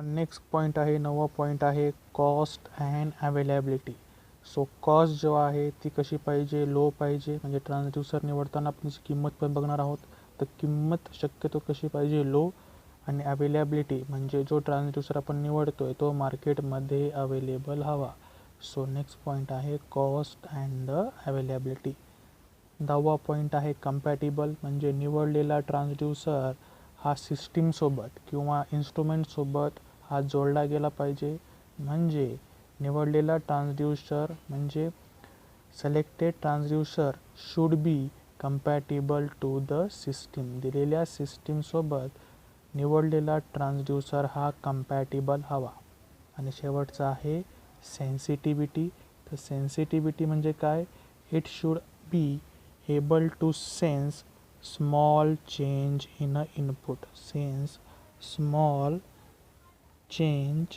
Next point आहे 9वा point आहे cost and availability. So cost जो आहे ती कशी पाहिजे, लो पाहिजे, म्हणजे ट्रान्सड्यूसर निवडताना आपण त्याची किंमत पण बघणार आहोत. तर किंमत शक्यतो कशी पाहिजे, लो. आणि अवेलेबिलिटी म्हणजे जो ट्रान्सड्यूसर आपण निवडतोय तो मार्केटमध्ये अवेलेबल हवा. सो नेक्स्ट पॉईंट आहे कॉस्ट अँड द अवेलेबिलिटी. 10वा पॉईंट आहे कम्पॅटिबल, म्हणजे निवडलेला ट्रान्सड्यूसर हा सिस्टीमसोबत किंवा इन्स्ट्रुमेंटसोबत हा जोडला गेला पाहिजे. म्हणजे निवडलेला ट्रान्सड्यूसर म्हणजे selected transducer should be compatible to the system. दिलेल्या सिस्टीमसोबत निवडलेला ट्रान्सड्यूसर हा कम्पॅटिबल हवा. आणि शेवटचा आहे सेन्सिटिव्हिटी. तर सेन्सिटिव्हिटी म्हणजे काय, it should be able to sense small change in a input. Sense small change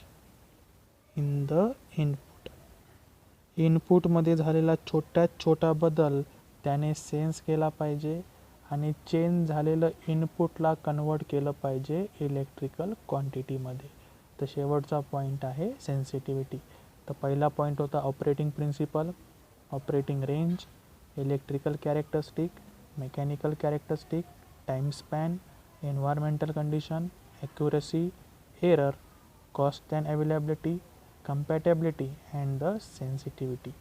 in the input. इनपुटमध्ये झालेला छोट्यात छोटा बदल त्याने सेन्स केला पाहिजे आणि चेंज झालेलं इनपुटला कन्वर्ट केलं पाहिजे इलेक्ट्रिकल क्वांटिटीमध्ये. तर शेवटचा पॉईंट आहे सेन्सिटिव्हिटी. तर पहिला पॉईंट होता operating principle, operating range, electrical characteristic, mechanical characteristic, time span, environmental condition, accuracy, error, cost and availability, compatibility and the sensitivity.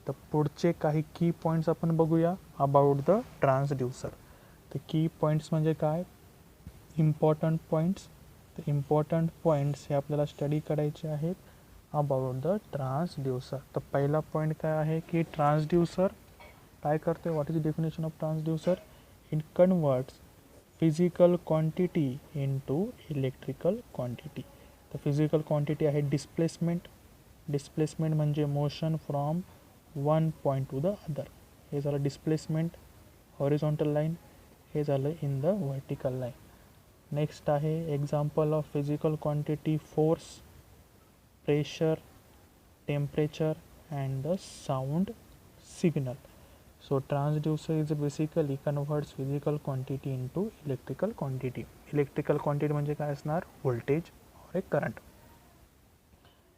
तर पुढचे काही की पॉईंट्स आपण बघूया अबाउट द ट्रान्सड्यूसर. तर की पॉईंट्स म्हणजे काय, इम्पॉर्टंट पॉईंट्स. तर इम्पॉर्टंट पॉईंट्स हे आपल्याला स्टडी करायचे आहेत अबाउट द ट्रान्सड्यूसर. तर पहिला पॉईंट काय आहे की ट्रान्सड्यूसर काय करते, what is the definition of transducer, it converts physical quantity into electrical quantity. तर फिजिकल क्वांटिटी आहे डिस्प्लेसमेंट. डिस्प्लेसमेंट म्हणजे motion from one point to the other. हे झालं डिस्प्लेसमेंट हॉरिझॉन्टल लाईन, हे झालं in the vertical line. Next आहे example of physical quantity, force, pressure, temperature and the sound signal. So transducer is basically converts physical quantity into electrical quantity. Electrical quantity म्हणजे काय असणार, voltage और एक current.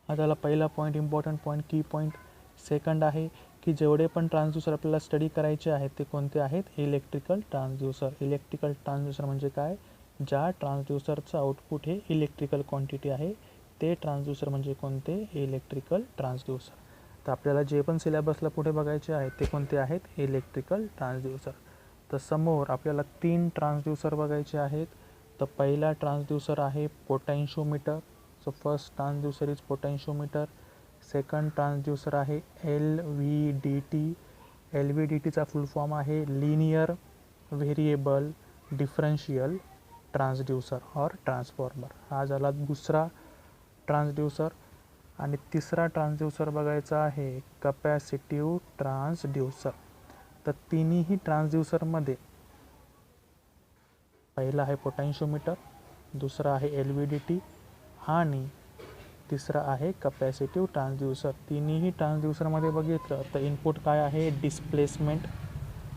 हा झाला पहिला पॉईंट, इम्पॉर्टंट पॉईंट, की पॉईंट. सेकंड आहे की जेवढे पण ट्रान्सड्यूसर आपल्याला स्टडी करायचे आहेत ते कोणते आहेत, इलेक्ट्रिकल ट्रान्सड्यूसर. इलेक्ट्रिकल ट्रान्सड्यूसर म्हणजे काय, ज्या ट्रान्सड्यूसरचं आउटपुट हे इलेक्ट्रिकल क्वांटिटी आहे ते ट्रान्सड्यूसर म्हणजे कोणते, इलेक्ट्रिकल ट्रान्सड्यूसर. तर आपल्याला जे पण सिलेबसला पुढे बघायचे आहेत ते कोणते आहेत, इलेक्ट्रिकल ट्रान्सड्यूसर. तर समोर आपल्याला 3 ट्रान्सड्यूसर बघायचे आहेत. तर पहिला ट्रान्सड्यूसर आहे potentiometer. So first transducer is potentiometer. Second transducer आहे LVDT. LVDTचा फुल फॉर्म आहे लिनियर व्हेरिएबल डिफरन्शियल ट्रान्सड्यूसर और ट्रान्सफॉर्मर. हा झाला दुसरा ट्रान्सड्यूसर. आणि तिसरा ट्रान्सड्यूसर बघायचा आहे कपॅसिटिव्ह ट्रान्सड्यूसर. तर तिन्ही ट्रान्सड्यूसरमध्ये पहिला आहे पोटॅन्शिओमीटर, दुसरा आहे LVDT आणि तिसरा आहे कपॅसिटिव्ह ट्रान्सड्यूसर. तिन्ही ट्रान्सड्यूसरमध्ये बघितलं तर इनपुट काय आहे, डिस्प्लेसमेंट.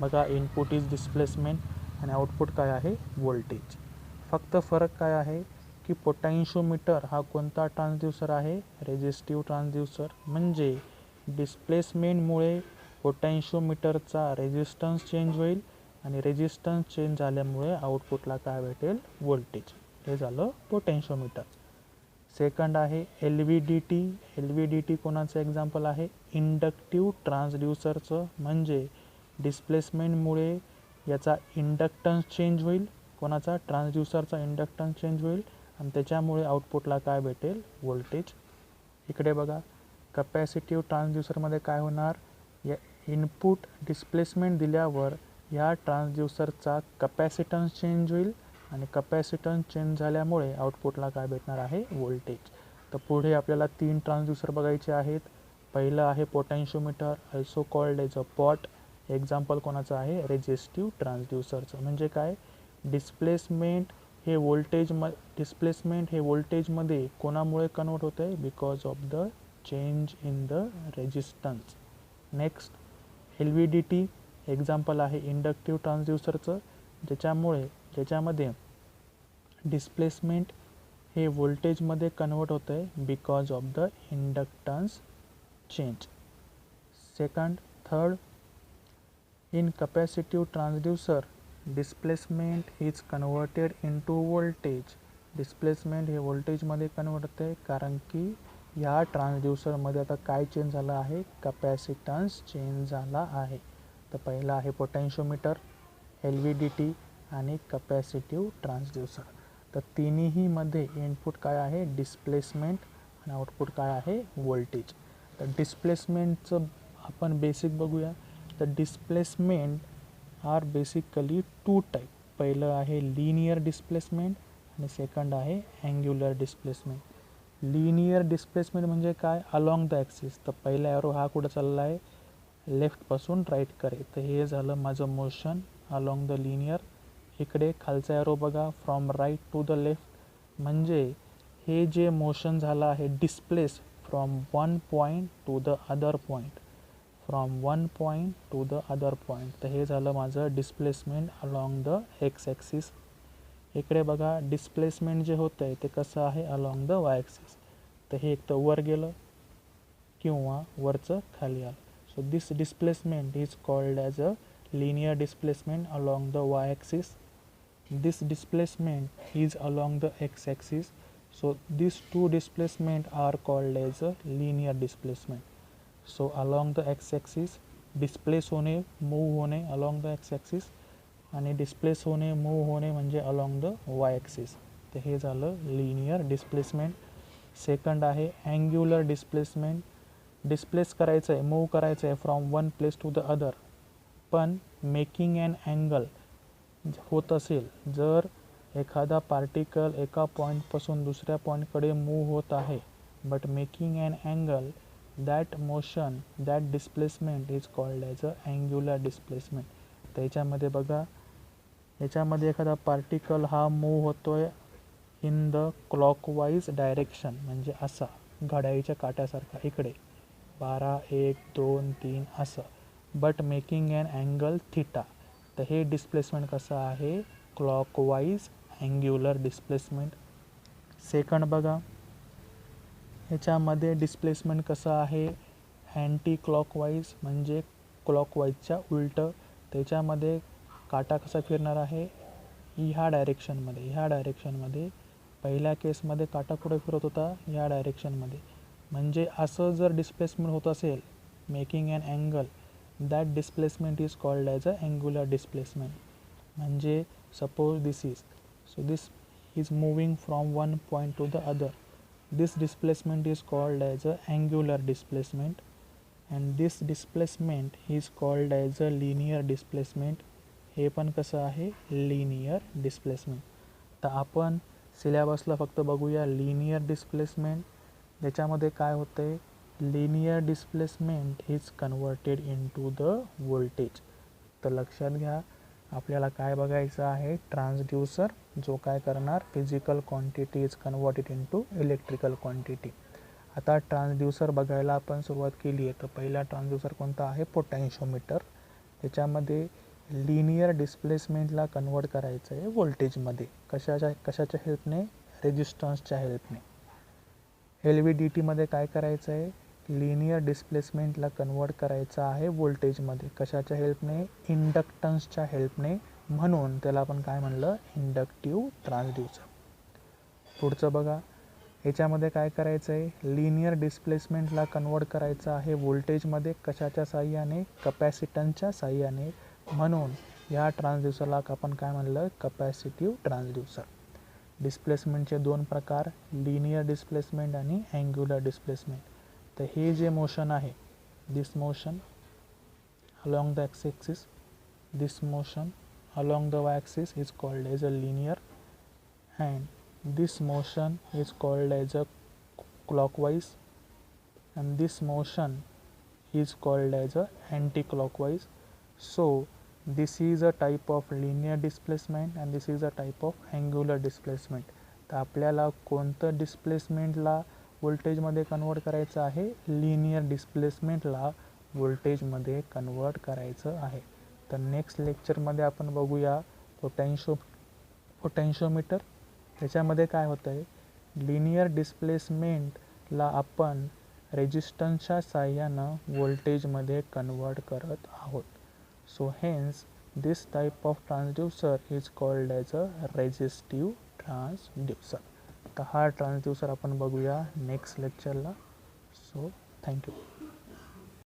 बघा इनपुट इज डिस्प्लेसमेंट आणि आउटपुट काय आहे, व्होल्टेज. फक्त फरक काय आहे की पोटॅन्शिओमीटर हा कोणता ट्रान्सड्यूसर आहे, रेझिस्टिव्ह ट्रान्सड्यूसर. म्हणजे डिस्प्लेसमेंटमुळे पोटॅन्शिओमीटरचा रेझिस्टन्स चेंज होईल आणि रेझिस्टन्स चेंज झाल्यामुळे आउटपुटला काय भेटेल, व्होल्टेज. हे झालं पोटॅन्शिओमीटर. सेकंड आहे LVDT. LVDT कोणाचं एक्झाम्पल आहे, इंडक्टिव्ह ट्रान्सड्यूसरचं. म्हणजे डिस्प्लेसमेंटमुळे याचा इंडक्टन्स चेंज होईल, कोणाचा, ट्रान्सड्यूसरचा इंडक्टन्स चेंज होईल आणि त्याच्यामुळे आउटपुटला काय भेटेल, व्होल्टेज. इकडे बघा कपॅसिटिव्ह ट्रान्सड्यूसरमध्ये काय होणार, या इनपुट डिस्प्लेसमेंट दिल्यावर या ट्रान्सड्यूसरचा कपॅसिटन्स चेंज होईल आणि कपॅसिटन्स चेंज झाल्यामुळे आउटपुटला काय भेटणार आहे, व्होल्टेज. तर पुढे आपल्याला 3 ट्रान्सड्यूसर बघायचे आहेत. पहिलं आहे potentiometer, also called as a pot. Example कोणाचं आहे, रेझिस्टिव्ह ट्रान्सड्यूसरचं. म्हणजे काय, डिस्प्लेसमेंट हे व्होल्टेजमध्ये कोणामुळे कन्वर्ट होतं आहे, because of the change in the resistance. Next LVDT example आहे इंडक्टिव्ह ट्रान्सड्यूसरचं, ज्याच्यामध्ये डिस्प्लेसमेंट हे व्होल्टेजमध्ये कन्वर्ट होतं आहे because of the inductance change. Second, third, in capacitive transducer displacement is converted into voltage. Displacement हे व्होल्टेजमध्ये कन्वर्ट होते आहे कारण की या ट्रान्सड्यूसरमध्ये आता काय चेंज झालं आहे, कॅपॅसिटन्स चेंज झाला आहे. तर पहिला आहे पोटेन्शियोमीटर, LVDT आणि कॅपॅसिटिव्ह ट्रान्सड्यूसर. तर तिन्हीमध्ये इनपुट काय आहे, डिस्प्लेसमेंट आणि आउटपुट काय आहे, व्होल्टेज. तर डिस्प्लेसमेंटचं आपण बेसिक बघूया. तर displacement are basically two type. पहिलं आहे लिनियर डिस्प्लेसमेंट आणि सेकंड आहे अँग्युलर डिस्प्लेसमेंट. लिनियर डिस्प्लेसमेंट म्हणजे काय, अलॉंग द ॲक्सिस. तर पहिला एरो हा कुठं चालला आहे, लेफ्टपासून राईटकडे. तर हे झालं माझं मोशन अलॉंग द लिनियर. इकडे खालचा एरो बघा, from right to the left. म्हणजे हे जे मोशन झालं आहे displace from one point to the other point, from one point to the other point. तर हे झालं माझं displacement along the X axis. इकडे बघा डिस्प्लेसमेंट जे होतं आहे ते कसं आहे, अलॉंग द वाय ॲक्सिस. तर हे एक तर वर गेलं किंवा वरचं खाली आलं. So this displacement is called as a linear displacement along the y-axis. This displacement is along the x-axis. So these two displacement are called as a linear displacement. So along the x-axis displace होणे, move होणे along the x-axis आणि displace होणे, move होणे म्हणजे along the y-axis. तर हे झालं linear displacement. Second आहे angular displacement. डिस्प्लेस करायचं आहे, मूव करायचं आहे from one place to the other, पण मेकिंग अँड अँगल होत असेल. जर एखादा पार्टिकल एका पॉईंटपासून दुसऱ्या पॉईंटकडे मूव्ह होत आहे but making and angle, that motion, that displacement is called as a angular displacement. तर याच्यामध्ये बघा, याच्यामध्ये एखादा पार्टिकल हा मूव्ह होतो आहे इन द क्लॉकवाईज डायरेक्शन, म्हणजे असा घड्याळीच्या काट्यासारखा इकडे 12, 1, 2, 3 असं, but making and angle theta. तर हे डिस्प्लेसमेंट कसं आहे, क्लॉकवाईज अँग्युलर डिस्प्लेसमेंट. सेकंड बघा, ह्याच्यामध्ये डिस्प्लेसमेंट कसं आहे, अँटी क्लॉकवाईज म्हणजे क्लॉकवाईजच्या उलटं. त्याच्यामध्ये काटा कसा फिरणार आहे, ह्या डायरेक्शनमध्ये. पहिल्या केसमध्ये काटा कुठं फिरत होता, ह्या डायरेक्शनमध्ये. म्हणजे असं जर डिस्प्लेसमेंट होत असेल, making and angle, that displacement is called as a angular displacement. म्हणजे suppose this is, so this is moving from one point to the other. This displacement is called as a angular displacement and this displacement is called as a linear displacement. हे पण कसं आहे, linear displacement. तर आपण सिलेबसला फक्त बघूया linear displacement. त्याच्यामध्ये काय होतं आहे, linear displacement is converted into the voltage. तर लक्षात घ्या, आपल्याला काय बघायचं आहे, ट्रान्सड्यूसर जो काय करणार, physical quantity is converted into electrical quantity. आता ट्रान्सड्यूसर बघायला आपण सुरुवात केली आहे. तर पहिला ट्रान्सड्यूसर कोणता आहे, पोटेन्शियोमीटर. त्याच्यामध्ये लिनियर डिस्प्लेसमेंटला कन्वर्ट करायचं आहे व्होल्टेजमध्ये. कशाच्या हेल्पने, रेजिस्टन्सच्या हेल्पने. LVDTमध्ये काय करायचं आहे, लिनियर डिस्प्लेसमेंटला कन्वर्ट करायचं आहे व्होल्टेजमध्ये. कशाच्या हेल्पने, इंडक्टन्सच्या हेल्पने. म्हणून त्याला आपण काय म्हणलं, इंडक्टिव्ह ट्रान्सड्यूसर. पुढचं बघा, याच्यामध्ये काय करायचं आहे, लिनियर डिस्प्लेसमेंटला कन्वर्ट करायचं आहे व्होल्टेजमध्ये. कशाच्या साह्याने, कपॅसिटन्सच्या साह्याने. म्हणून या ट्रान्सड्यूसरला आपण काय म्हणलं, कपॅसिटिव्ह ट्रान्सड्यूसर. डिस्प्लेसमेंटचे दोन प्रकार, लिनियर डिस्प्लेसमेंट आणि अँग्युलर डिस्प्लेसमेंट. तर हे जे मोशन आहे, this motion along the X axis, this motion along the Y axis is called as a linear and this motion is called as a clockwise and this motion is called as a anti-clockwise. So this is a type of linear displacement and this is a type of angular displacement. तर आपल्याला कोणतं डिस्प्लेसमेंटला व्होल्टेजमध्ये convert करायचं आहे, linear डिस्प्लेसमेंटला व्होल्टेजमध्ये convert करायचं आहे. तर नेक्स्ट लेक्चरमध्ये आपण बघूया पोटेन्शियोमीटर. ह्याच्यामध्ये काय होतं आहे, लिनियर डिस्प्लेसमेंटला आपण रेजिस्टन्सच्या साहाय्यानं व्होल्टेजमध्ये कन्वर्ट करत आहोत. So hence this type of transducer is called as a resistive transducer. तर हा ट्रान्सड्यूसर आपण बघूया नेक्स्ट लेक्चरला. So thank you.